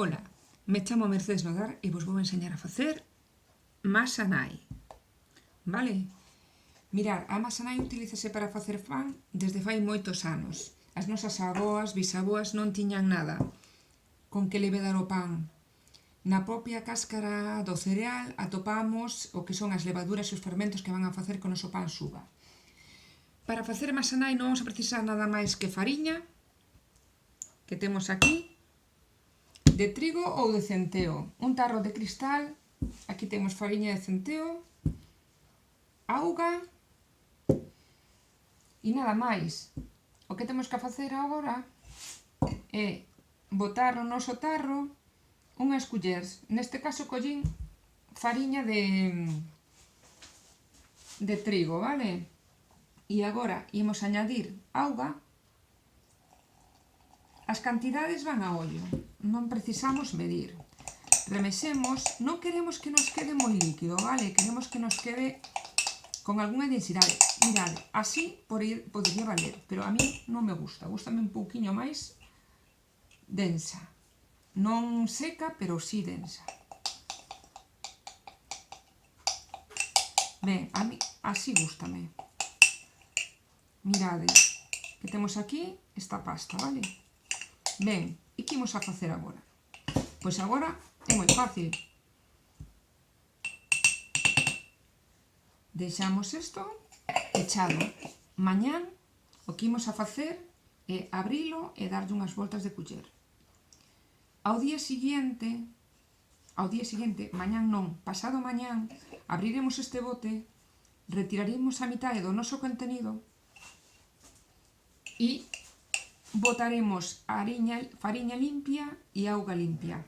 Ola, me chamo Mercedes Nodar e vos vou enseñar a facer masa nai. Vale? Mirad, a masa nai utilízase para facer pan desde fai moitos anos. As nosas avoas, bisaboas non tiñan nada con que levedar o pan. Na propia cáscara do cereal atopamos o que son as levaduras e os fermentos que van a facer que o noso pan suba. Para facer masa nai non vamos a precisar nada máis que fariña, que temos aquí, de trigo ou de centeo, un tarro de cristal, aquí temos fariña de centeo, auga e nada máis. O que temos que facer agora é botar no noso tarro unhas cullers. Neste caso collín fariña de trigo, vale? E agora imos añadir auga. As cantidades van a ollo, non precisamos medir. Remexemos, non queremos que nos quede moi líquido, vale? Queremos que nos quede con algunha densidade. Mirad, así podría valer, pero a mí non me gusta. Gústame un pouquiño máis densa. Non seca, pero sí densa. Ben, a mí así gústame. Mirade, que temos aquí esta pasta, vale? Ben, e que imos a facer agora? Pois agora é moi fácil. Deixamos isto pechado. Mañán o que imos a facer é abrilo e darlle unhas voltas de culler. Ao día seguinte, mañán non, pasado mañán, abriremos este bote, retiraremos a mitade do noso contenido e botaremos fariña limpia e auga limpia.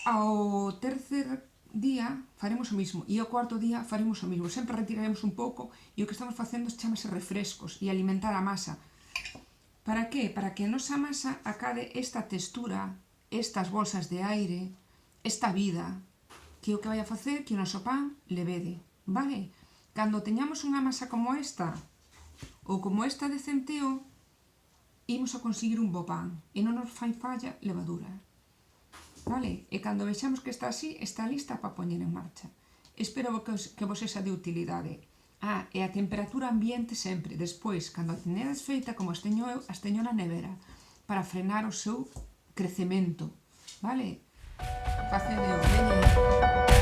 Ao tercer día faremos o mismo e ao cuarto día faremos o mismo. Sempre retiraremos un pouco e o que estamos facendo chamase refrescos e alimentar a masa. Para que? Para que a nosa masa acabe esta textura, estas bolsas de aire, esta vida, que é o que vai a facer que o noso pan levede. Vale? Cando teñamos unha masa como esta, ou como esta de centeo, imos a conseguir un bo pan e non nos fai falla levadura. Vale? E cando vexamos que está así, está lista para poñer en marcha. Espero que vos sexa de utilidade. E a temperatura ambiente sempre. Despois, cando a tenedes feita, como as teño eu, as teño na nevera, para frenar o seu crecemento. Vale? Facedeo, veña.